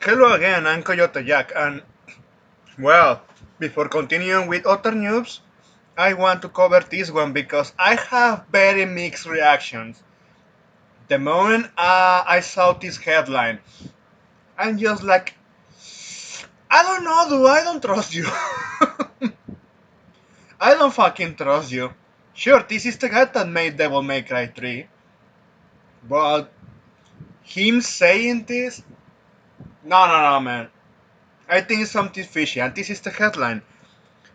Hello again, I'm Coyote Jack, and well, before continuing with other news, I want to cover this one because I have very mixed reactions. The moment I saw this headline, I'm just like, I don't know, dude, I don't trust you. I don't fucking trust you. Sure, this is the guy that made Devil May Cry 3, but him saying this? No, no, no, man. I think it's something fishy, and this is the headline.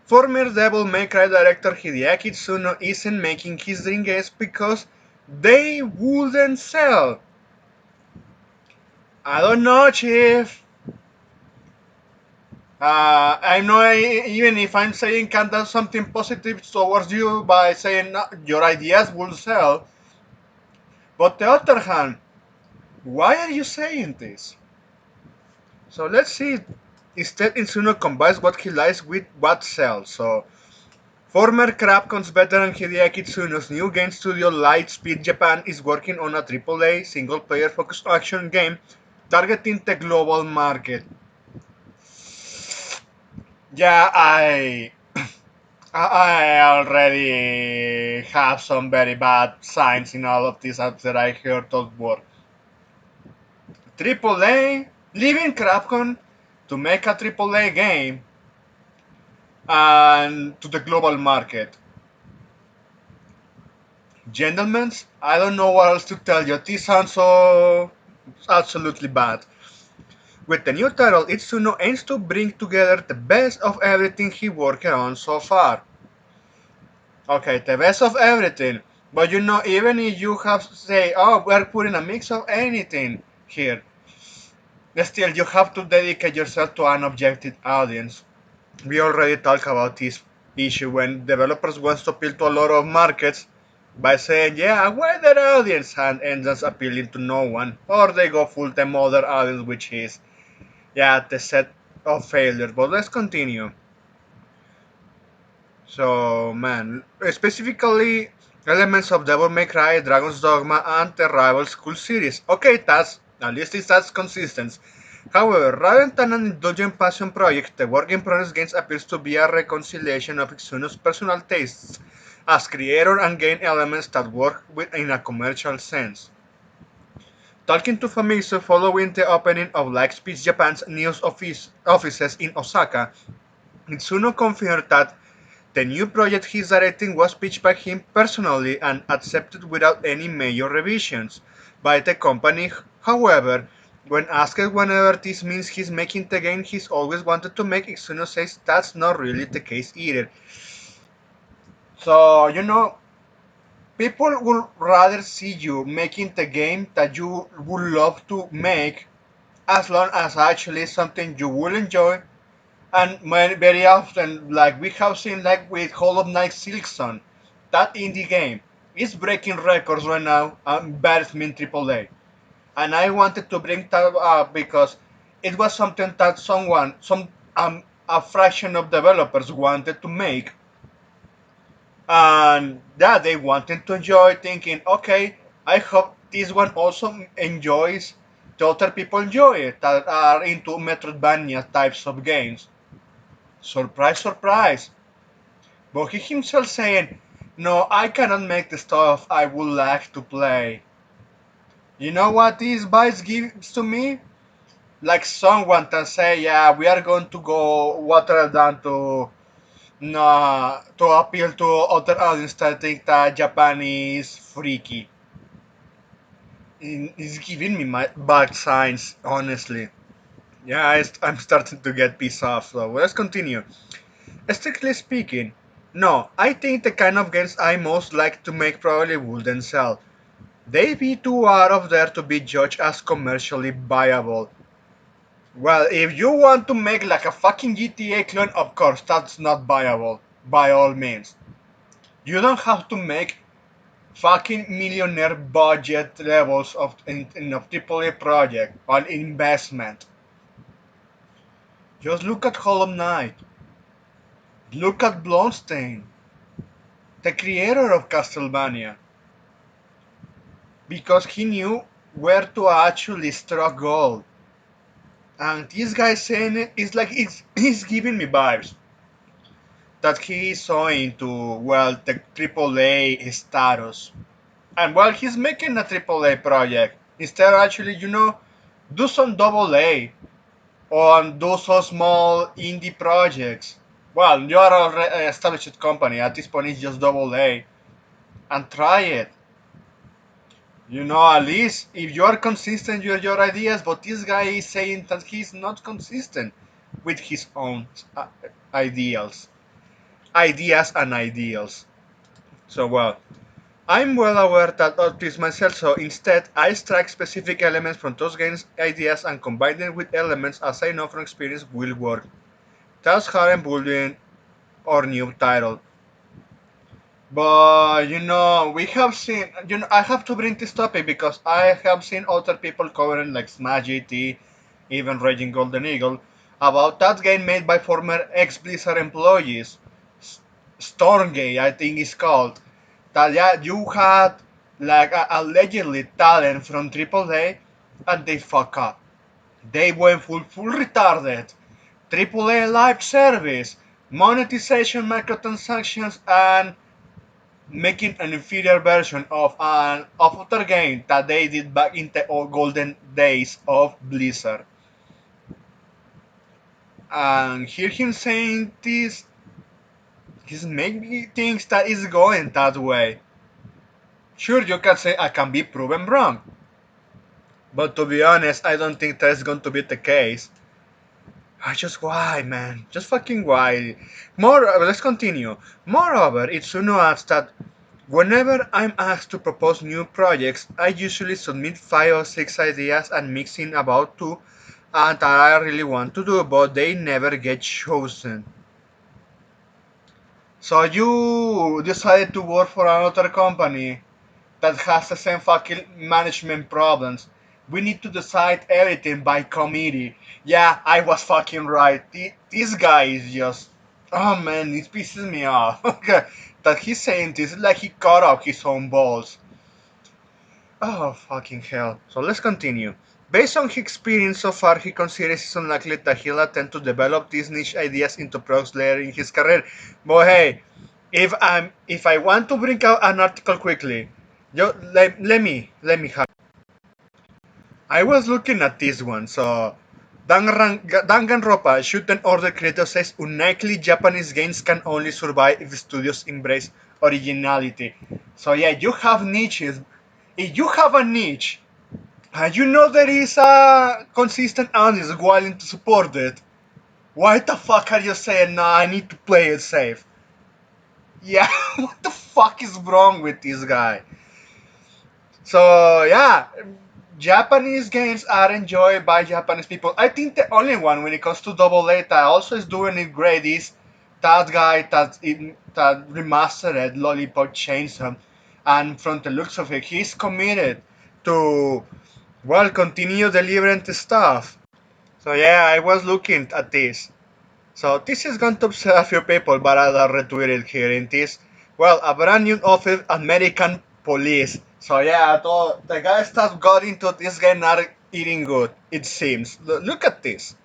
Former Devil May Cry director Hideaki Tsuno isn't making his dream games because they wouldn't sell. I don't know, Chief. I know even if I'm saying kind of something positive towards you by saying your ideas will sell, but the other hand, why are you saying this? So let's see. Instead, Tsuno combines what he likes with what sells. So former crapcom's veteran Hideaki Tsuno's new game studio Lightspeed Japan is working on a AAA single-player focused action game targeting the global market. Yeah, I already have some very bad signs in all of these apps that I heard of work. AAA, leaving Crapcom to make a AAA game and to the global market. Gentlemen, I don't know what else to tell you. This sounds so absolutely bad. With the new title, Itsuno aims to bring together the best of everything he worked on so far. Okay, the best of everything. But even if you have to say, oh, we're putting a mix of anything here, still you have to dedicate yourself to an objective audience. We already talked about this issue when developers want to appeal to a lot of markets by saying, yeah, a wider audience and ends up appealing to no one. Or they go full time other audience, which is, yeah, the set of failures. But let's continue. So, man, specifically elements of Devil May Cry, Dragon's Dogma, and the Rival School series. Okay, that's at least that's consistent. However, rather than an indulgent passion project, the work in progress games appears to be a reconciliation of Itsuno's personal tastes as creator and game elements that work in a commercial sense. Talking to Famitsu following the opening of Lightspeed Japan's news offices in Osaka, Itsuno confirmed that the new project he's directing was pitched by him personally and accepted without any major revisions by the company. However, when asked whenever this means he's making the game he's always wanted to make, Itsuno says that's not really the case either. So, people would rather see you making the game that you would love to make as long as actually something you will enjoy. And very often, like we have seen, like with Hollow Knight Silksong, that indie game is breaking records right now and best in AAA. And I wanted to bring that up because it was something that a fraction of developers wanted to make, and yeah, they wanted to enjoy, thinking, okay, I hope this one also enjoys. The other people enjoy it that are into Metroidvania types of games. Surprise, surprise. But he himself saying, no, I cannot make the stuff I would like to play. You know what this vibes gives to me? Like someone that say, yeah, we are going to go water down to no, to appeal to other audience that think that Japan is freaky. It's giving me my bad signs, honestly. Yeah, I'm starting to get pissed off, so let's continue. Strictly speaking, no, I think the kind of games I most like to make probably wouldn't sell. They be too out of there to be judged as commercially viable. Well, if you want to make like a fucking GTA clone, of course, that's not viable, by all means. You don't have to make fucking millionaire budget levels in a AAA project on investment. Just look at Hollow Knight. Look at Bloodstain, the creator of Castlevania, because he knew where to actually strike gold. And this guy saying it is like he's giving me vibes that he is so into well the AAA status. And well, he's making a AAA project instead. Actually, do some double A or do some small indie projects. Well, you are already an established company. At this point, it's just double A, and try it. At least if you are consistent with your ideas, but this guy is saying that he's not consistent with his own ideals, ideas and ideals. So well, I'm well aware that of this myself, so instead I extract specific elements from those games ideas and combine them with elements as I know from experience will work. That's how I'm building our new title. But we have seen. I have to bring this topic because I have seen other people covering like Smash GT, even Raging Golden Eagle, about that game made by former ex Blizzard employees, Stormgate, I think it's called. That yeah, you had like allegedly talent from AAA, and they fuck up. They went full retarded. AAA live service, monetization, microtransactions, and making an inferior version of an of other game that they did back in the old golden days of Blizzard. And hear him saying this, he's making things that is going that way. Sure, you can say I can be proven wrong, but to be honest, I don't think that's going to be the case. I just why, man, just fucking why. Let's continue. Moreover, Itsuno adds that whenever I'm asked to propose new projects, I usually submit 5 or 6 ideas and mix in about 2 and that I really want to do, but they never get chosen. So you decided to work for another company that has the same fucking management problems. We need to decide everything by committee. Yeah, I was fucking right. This guy is just. Oh man, it pisses me off. That he's saying this is like he cut off his own balls. Oh, fucking hell. So let's continue. Based on his experience so far, he considers it's unlikely that he'll attempt to develop these niche ideas into products later in his career. But hey, if I want to bring out an article quickly, let me have. I was looking at this one, so Danganronpa Shuten Order creator says unlikely Japanese games can only survive if studios embrace originality. So yeah, you have niches. If you have a niche, and you know there is a consistent audience willing to support it, why the fuck are you saying no? I need to play it safe. Yeah, what the fuck is wrong with this guy? So yeah, Japanese games are enjoyed by Japanese people. I think the only one when it comes to double A that also is doing it great is that guy that remastered Lollipop Chainsaw, and from the looks of it, he's committed to well continue delivering the stuff. So yeah, I was looking at this. So this is going to upset a few people, but I'll retweet it here in this. Well, a brand new office American police. So yeah, the guys that got into this game are eating good, it seems. Look at this.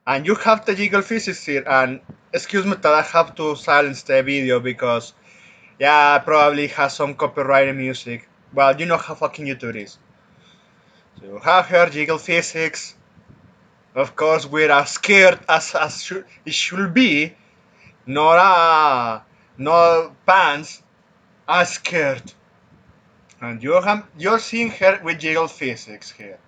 And you have the jiggle physics here, and excuse me that I have to silence the video because, yeah, probably has some copyrighted music. Well, you know how fucking YouTube is. So you have here jiggle physics, of course, we're as scared as it should be, not no pants, as scared. And you're seeing her with jiggle physics here.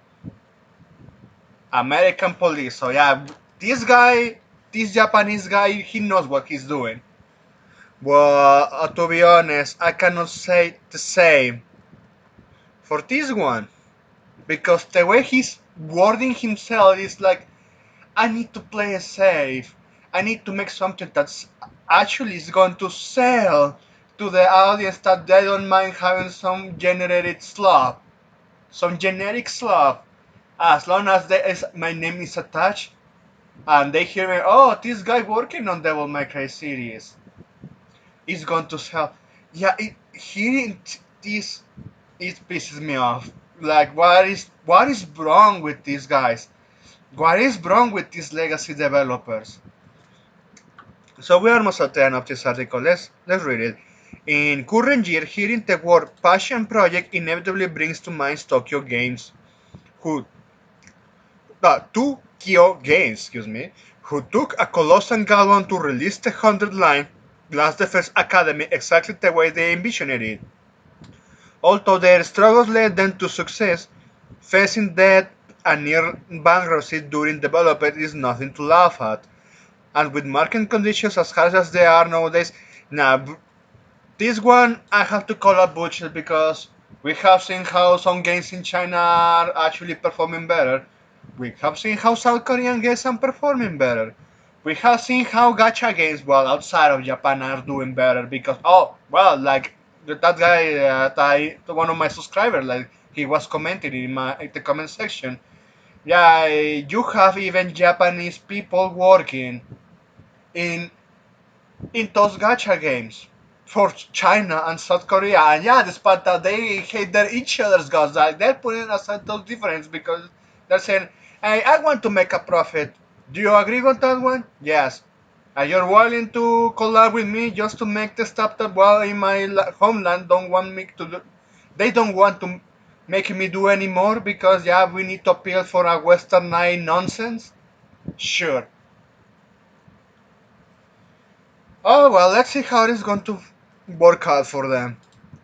American police. So yeah, this guy, this Japanese guy, he knows what he's doing. Well, to be honest, I cannot say the same for this one because the way he's wording himself is like I need to play it safe. I need to make something that's actually is going to sell to the audience that they don't mind having some generated slop, some generic slop. As long as my name is attached and they hear me, oh, this guy working on Devil May Cry series is going to sell. Yeah, hearing this, it pisses me off. Like, what is wrong with these guys? What is wrong with these legacy developers? So we are almost at the end of this article. Let's read it. In current year, hearing the word passion project inevitably brings to mind Tokyo Games, who Tokyo Games, excuse me, who took a colossal gamble to release the 100-line Glass Defense Academy exactly the way they envisioned it. Although their struggles led them to success, facing debt and near bankruptcy during development is nothing to laugh at. And with market conditions as harsh as they are nowadays, now this one I have to call a bullshit because we have seen how some games in China are actually performing better. We have seen how South Korean games are performing better. We have seen how gacha games, well, outside of Japan, are doing better because, oh, well, like that guy, one of my subscribers, like he was commenting in the comment section. Yeah, you have even Japanese people working in those gacha games for China and South Korea. And yeah, despite that, they hate each other's gods. Like they're putting aside those differences because they're saying, "Hey, I want to make a profit. Do you agree with that one? Yes. And you're willing to collab with me just to make the stuff that well in my homeland don't want me to do. They don't want to make me do anymore because yeah, we need to appeal for a westernized nonsense. Sure. Oh well, let's see how it is going to work out for them.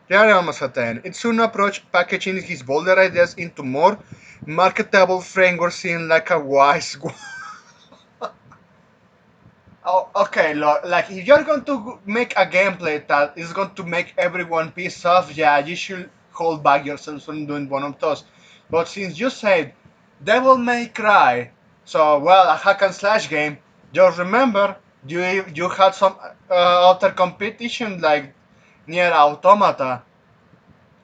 They are almost at 10. It soon approached packaging his bolder ideas into more marketable framework, seeing like a wise. Oh, okay, like if you're going to make a gameplay that is going to make everyone piss off, yeah, you should hold back yourself from doing one of those. But since you said Devil May Cry, so well, a hack and slash game, just remember you had some other competition like near Automata.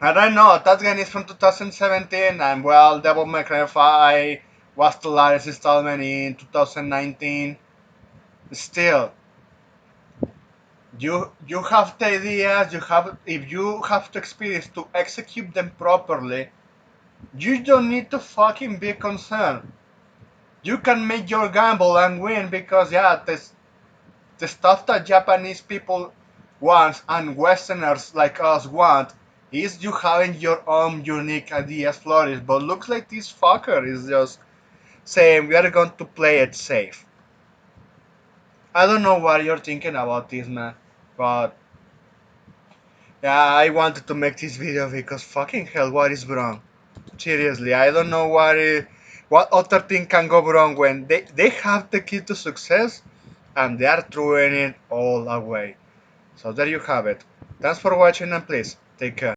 And I know that game is from 2017, and well, Devil May Cry 5 was the latest installment in 2019. Still, you have the ideas. You have if you have the experience to execute them properly, you don't need to fucking be concerned. You can make your gamble and win because yeah, the stuff that Japanese people want and Westerners like us want is you having your own unique ideas flourish. But looks like this fucker is just saying we are going to play it safe. I don't know what you're thinking about this, man, but yeah, I wanted to make this video because fucking hell, what is wrong? Seriously, I don't know what other thing can go wrong when they have the key to success and they are throwing it all away. So there you have it. Thanks for watching and please take care.